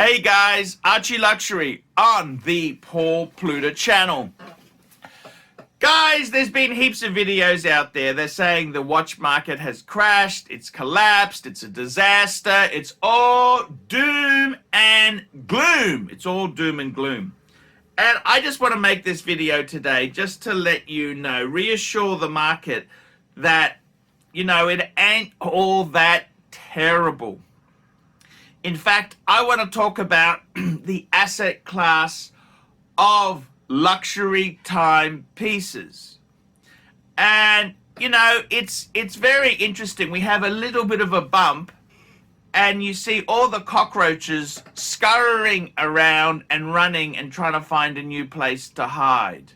Hey guys, ArchieLuxury on the Paul Pluta channel. Guys, there's been heaps of videos out there. They're saying the watch market has crashed, it's collapsed, it's a disaster, it's all doom and gloom. It's all doom and gloom. And I just want to make this video today just to let you know, reassure the market that, it ain't all that terrible. In fact, I want to talk about the asset class of luxury timepieces. And, it's very interesting. We have a little bit of a bump and you see all the cockroaches scurrying around and running and trying to find a new place to hide.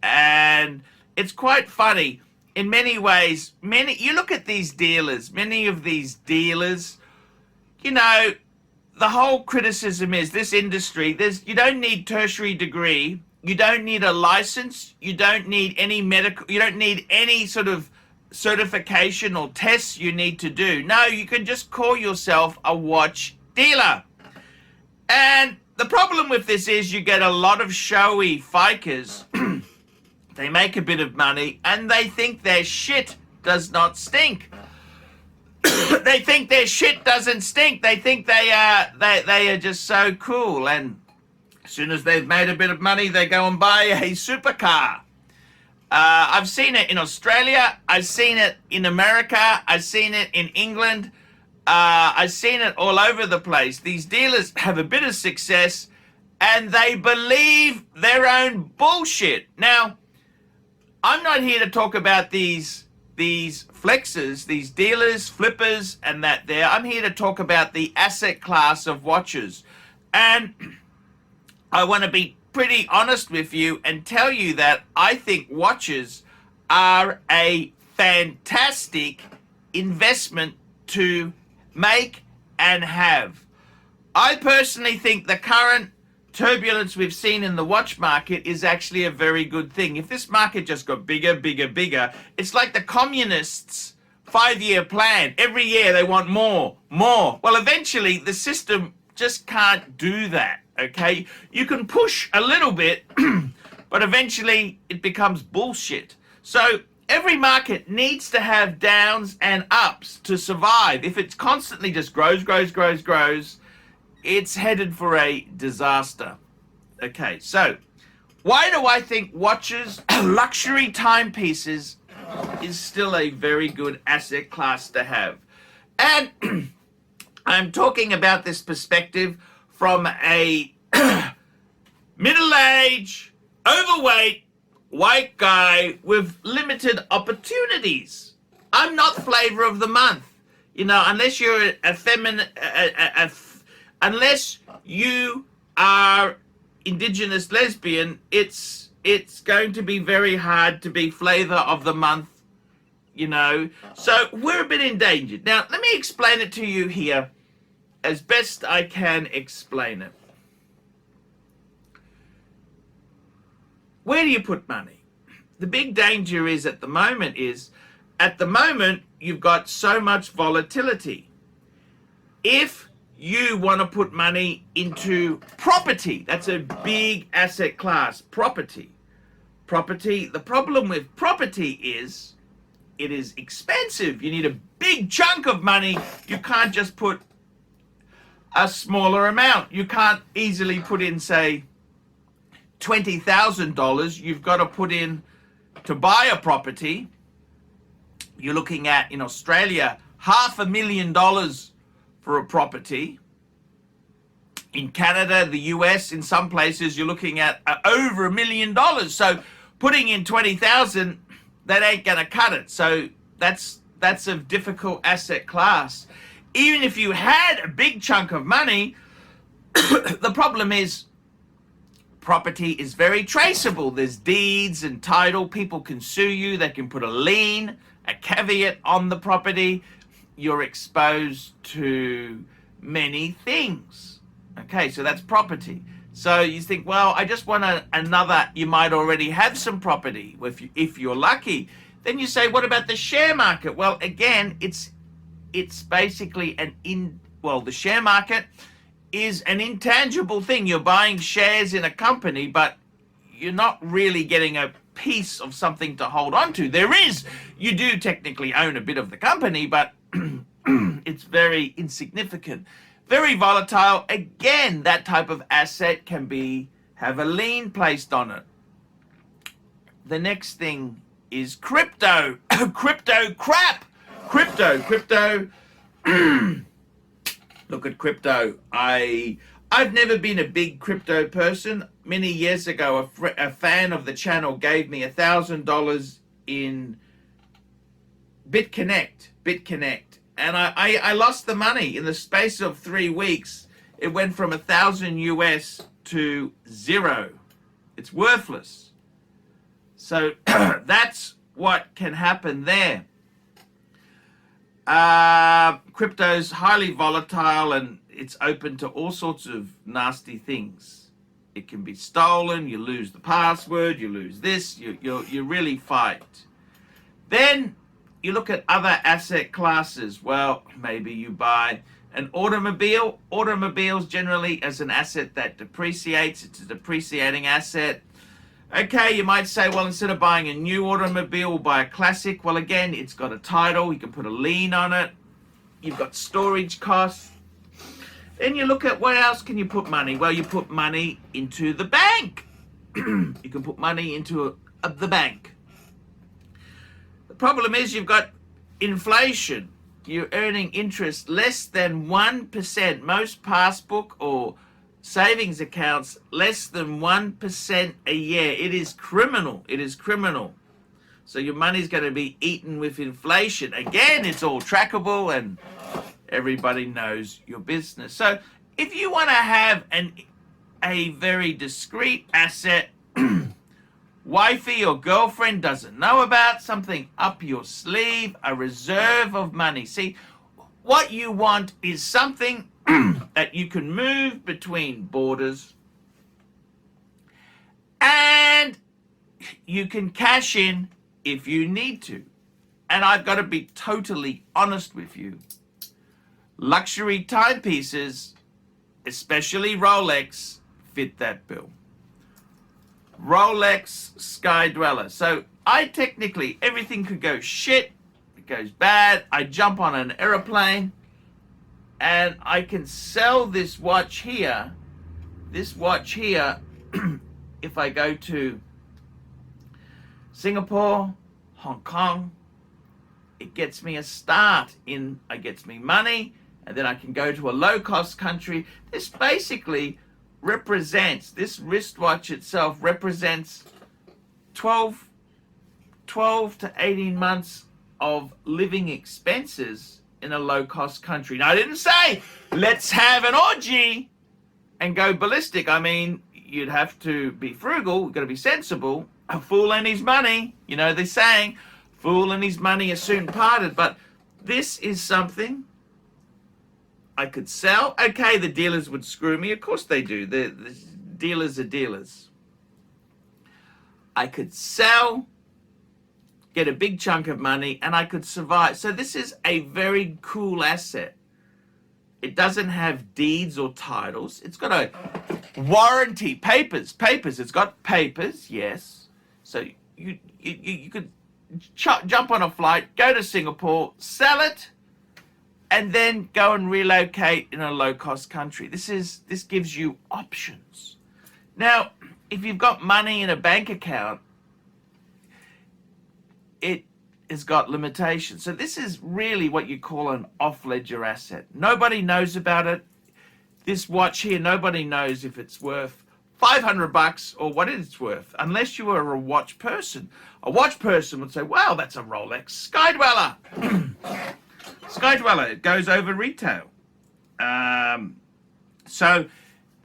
And it's quite funny. In many ways, you look at these dealers, many of these dealers, the whole criticism is this industry, you don't need tertiary degree, you don't need a license, you don't need any medical, you don't need any sort of certification or tests you need to do. No, you can just call yourself a watch dealer. And the problem with this is you get a lot of showy fikers. They make a bit of money and they think their shit does not stink. They think their shit doesn't stink. They think they are just so cool. And as soon as they've made a bit of money, they go and buy a supercar. I've seen it in Australia. I've seen it in America. I've seen it in England. I've seen it all over the place. These dealers have a bit of success and they believe their own bullshit. Now, I'm not here to talk about these flexers, these dealers, flippers, and that there. I'm here to talk about the asset class of watches. And I want to be pretty honest with you and tell you that I think watches are a fantastic investment to make and have. I personally think the current turbulence we've seen in the watch market is actually a very good thing. If this market just got bigger, bigger, bigger, it's like the communists' 5-year plan. Every year they want more, more. Well, eventually the system just can't do that, okay? You can push a little bit, but eventually it becomes bullshit. So every market needs to have downs and ups to survive. If it constantly just grows, it's headed for a disaster. Okay, so why do I think watches, luxury timepieces, is still a very good asset class to have? And I'm talking about this perspective from a middle-aged, overweight, white guy with limited opportunities. I'm not flavor of the month. Unless you're unless you are indigenous lesbian, it's going to be very hard to be flavor of the month, So we're a bit endangered. Now, let me explain it to you here as best I can explain it. Where do you put money? The big danger is at the moment you've got so much volatility. If you want to put money into property, that's a big asset class, property. The problem with property is it is expensive. You need a big chunk of money. You can't just put a smaller amount. You can't easily put in, say, $20,000. You've got to put in, to buy a property, you're looking at, in Australia, $500,000 for a property. In Canada, the US, in some places, you're looking at over $1 million. So putting in 20,000, that ain't gonna cut it. So that's a difficult asset class. Even if you had a big chunk of money, the problem is property is very traceable. There's deeds and title. People can sue you. They can put a lien, a caveat on the property. You're exposed to many things. Okay, so that's property. So you think, well, I just want another, you might already have some property if you're lucky. Then you say, what about the share market? Well, again, it's basically the share market is an intangible thing. You're buying shares in a company, but you're not really getting a piece of something to hold on to. You do technically own a bit of the company, but it's very insignificant, very volatile. Again, that type of asset can have a lien placed on it. The next thing is crypto. Crypto crap. Crypto. Look at crypto. I've never been a big crypto person. Many years ago, a fan of the channel gave me $1,000 in BitConnect. And I lost the money in the space of 3 weeks. It went from 1,000 US to 0. It's worthless. So that's what can happen there. Crypto's highly volatile and it's open to all sorts of nasty things. It can be stolen, you lose the password, you lose this, you really fight. Then you look at other asset classes. Well, maybe you buy an automobile. Automobiles generally as an asset that depreciates, it's a depreciating asset. Okay, you might say, well, instead of buying a new automobile, we'll buy a classic. Well, again, it's got a title, you can put a lien on it. You've got storage costs. Then you look at where else can you put money? Well, you put money into the bank. You can put money into the bank. The problem is you've got inflation. You're earning interest less than 1%. Most passbook or savings accounts, less than 1% a year. It is criminal. It is criminal. So your money's going to be eaten with inflation. Again, it's all trackable and everybody knows your business. So if you want to have a very discreet asset, wifey or girlfriend doesn't know about, something up your sleeve, a reserve of money. See, what you want is something that you can move between borders and you can cash in if you need to. And I've got to be totally honest with you. Luxury timepieces, especially Rolex, fit that bill. Rolex Sky Dweller. So everything could go shit, it goes bad. I jump on an aeroplane and I can sell this watch here, if I go to Singapore, Hong Kong, it gets me a start it gets me money, and then I can go to a low-cost country. This basically represents, this wristwatch itself represents 12 to 18 months of living expenses in a low-cost country. Now, I didn't say, let's have an orgy and go ballistic. I mean, you'd have to be frugal, you've got to be sensible. A fool and his money, you know, they're saying, fool and his money are soon parted. But this is something I could sell. Okay, the dealers would screw me. Of course they do. The dealers are dealers. I could sell, get a big chunk of money, and I could survive. So this is a very cool asset. It doesn't have deeds or titles. It's got a warranty, papers. It's got papers, yes. So you could jump on a flight, go to Singapore, sell it, and then go and relocate in a low-cost country. This gives you options. Now, if you've got money in a bank account, it has got limitations. So this is really what you call an off-ledger asset. Nobody knows about it. This watch here, nobody knows if it's worth $500 or what it's worth, unless you are a watch person. A watch person would say, wow, that's a Rolex Sky Dweller. Sky Dweller, it goes over retail. So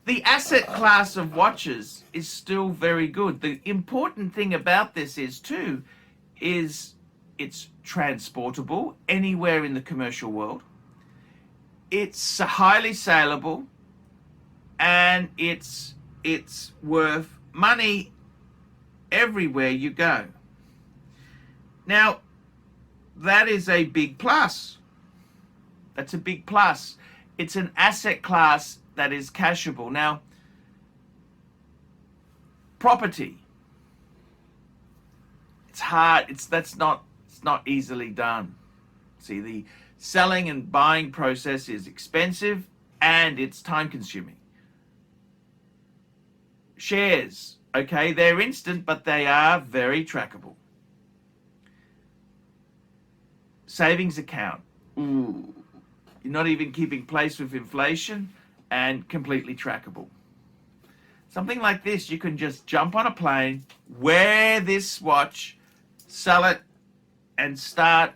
the asset class of watches is still very good. The important thing about this is it's transportable anywhere in the commercial world. It's highly saleable, and it's worth money everywhere you go. Now, that is a big plus. That's a big plus. It's an asset class that is cashable. Now, property. It's hard. It's not easily done. See, the selling and buying process is expensive and it's time consuming. Shares, okay, they're instant, but they are very trackable. Savings account. Ooh, you're not even keeping pace with inflation and completely trackable. Something like this, you can just jump on a plane, wear this watch, sell it, and start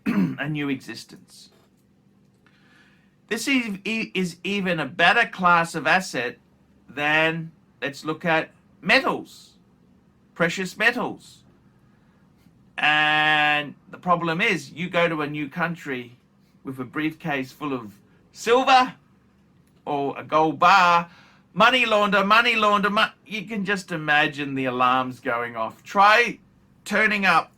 a new existence. This is even a better class of asset than, let's look at metals, precious metals. And the problem is, you go to a new country with a briefcase full of silver or a gold bar, money launder, you can just imagine the alarms going off. Try turning up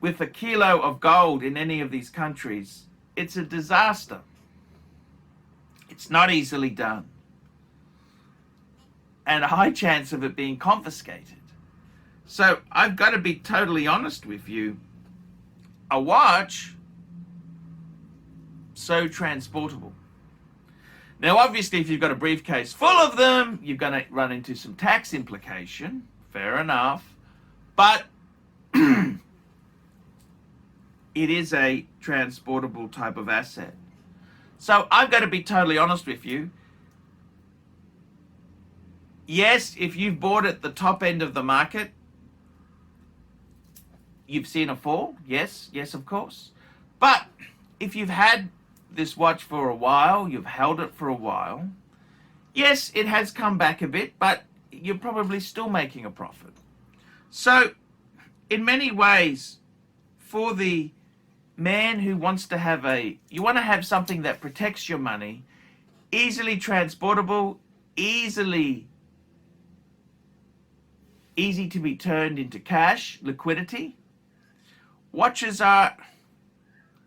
with a kilo of gold in any of these countries. It's a disaster. It's not easily done. And a high chance of it being confiscated. So I've got to be totally honest with you. A watch, so transportable. Now, obviously, if you've got a briefcase full of them, you're going to run into some tax implication. Fair enough. But it is a transportable type of asset. So I've got to be totally honest with you. Yes, if you've bought at the top end of the market, you've seen a fall. Yes, of course. But if you've had this watch for a while, you've held it for a while, yes, it has come back a bit, but you're probably still making a profit. So in many ways, for the man who wants to have you want to have something that protects your money, easily transportable, easy to be turned into cash, liquidity. Watches are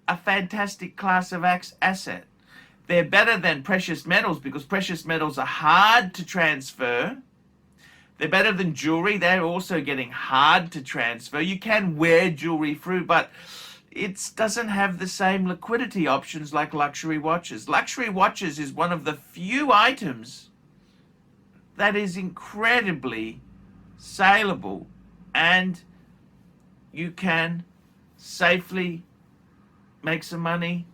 a fantastic class of asset. They're better than precious metals because precious metals are hard to transfer. They're better than jewelry. They're also getting hard to transfer. You can wear jewelry through, but it doesn't have the same liquidity options like luxury watches. Luxury watches is one of the few items that is incredibly saleable, and you can safely make some money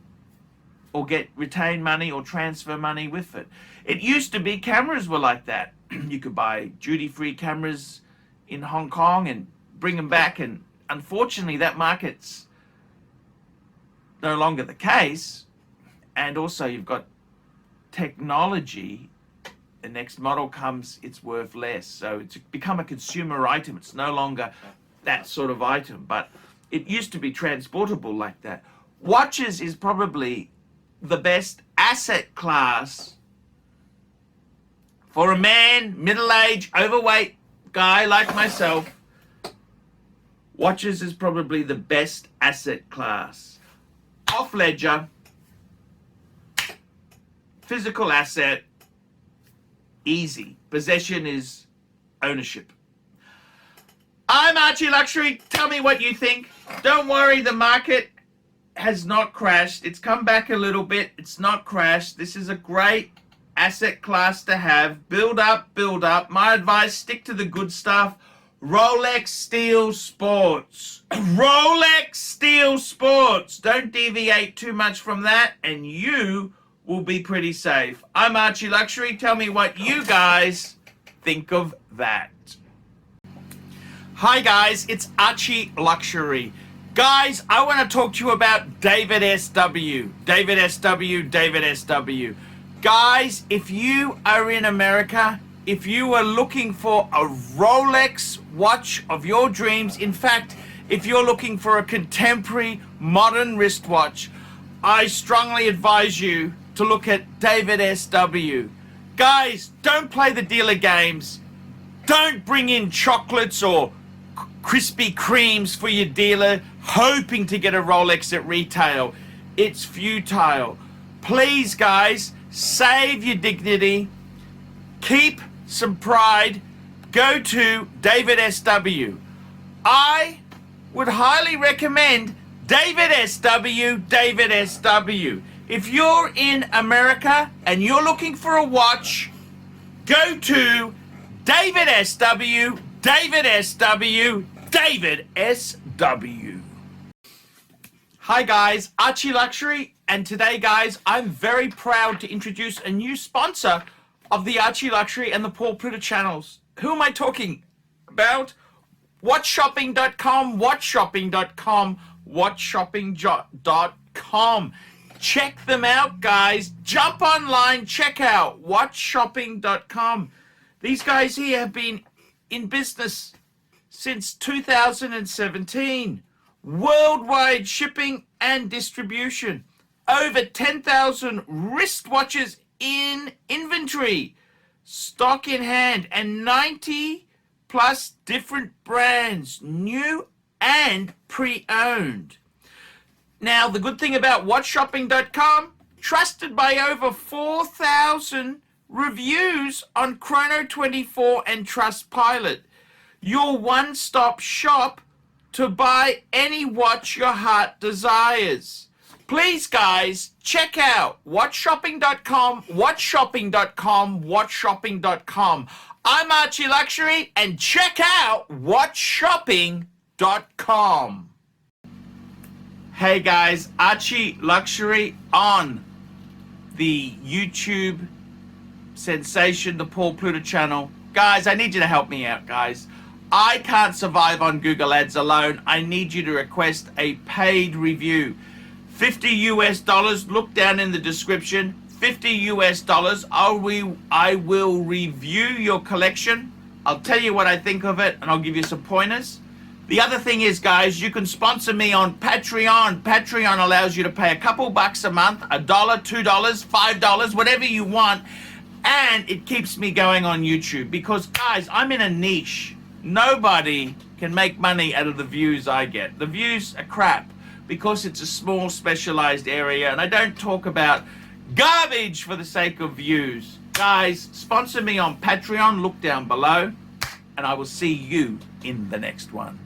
or retain money or transfer money with it. It used to be cameras were like that. You could buy duty-free cameras in Hong Kong and bring them back, and unfortunately that market's no longer the case. And also you've got technology. The next model comes, it's worth less. So it's become a consumer item. It's no longer that sort of item, but it used to be transportable like that. Watches is probably the best asset class for a man, middle-aged, overweight guy like myself. Watches is probably the best asset class. Off ledger, physical asset, easy. Possession is ownership. I'm ArchieLuxury. Tell me what you think. Don't worry, the market has not crashed. It's come back a little bit. It's not crashed. This is a great asset class to have. Build up, build up. My advice, stick to the good stuff. Rolex Steel Sports. Rolex Steel Sports. Don't deviate too much from that and you will be pretty safe. I'm ArchieLuxury. Tell me what you guys think of that. Hi guys, it's ArchieLuxury. Guys, I want to talk to you about David SW. David SW, David SW. Guys, if you are in America, if you are looking for a Rolex watch of your dreams, in fact, if you're looking for a contemporary modern wristwatch, I strongly advise you to look at David SW. Guys, don't play the dealer games. Don't bring in chocolates or Krispy Kremes for your dealer hoping to get a Rolex at retail. It's futile. Please, guys, save your dignity. Keep some pride. Go to David SW. I would highly recommend David SW, David SW. If you're in America and you're looking for a watch, go to David SW, David SW, David SW. Hi guys, ArchieLuxury, and today guys, I'm very proud to introduce a new sponsor of the ArchieLuxury and the Paul Pluta channels. Who am I talking about? WatchShopping.com, WatchShopping.com, WatchShopping.com. Check them out, guys. Jump online, check out WatchShopping.com. These guys here have been in business since 2017. Worldwide shipping and distribution. Over 10,000 wristwatches in inventory. Stock in hand, and 90 plus different brands, new and pre-owned. Now, the good thing about WatchShopping.com, trusted by over 4,000 reviews on Chrono24 and Trustpilot. Your one-stop shop to buy any watch your heart desires. Please, guys, check out WatchShopping.com, WatchShopping.com, WatchShopping.com. I'm ArchieLuxury, and check out WatchShopping.com. Hey guys, ArchieLuxury on the YouTube sensation, the Paul Pluta channel. Guys, I need you to help me out, guys. I can't survive on Google Ads alone. I need you to request a paid review. $50 US, look down in the description. $50 US, I will review your collection. I'll tell you what I think of it, and I'll give you some pointers. The other thing is, guys, you can sponsor me on Patreon. Patreon allows you to pay a couple bucks a month, $1, $2, $5, whatever you want, and it keeps me going on YouTube because, guys, I'm in a niche. Nobody can make money out of the views I get. The views are crap because it's a small specialized area, and I don't talk about garbage for the sake of views. Guys, sponsor me on Patreon. Look down below, and I will see you in the next one.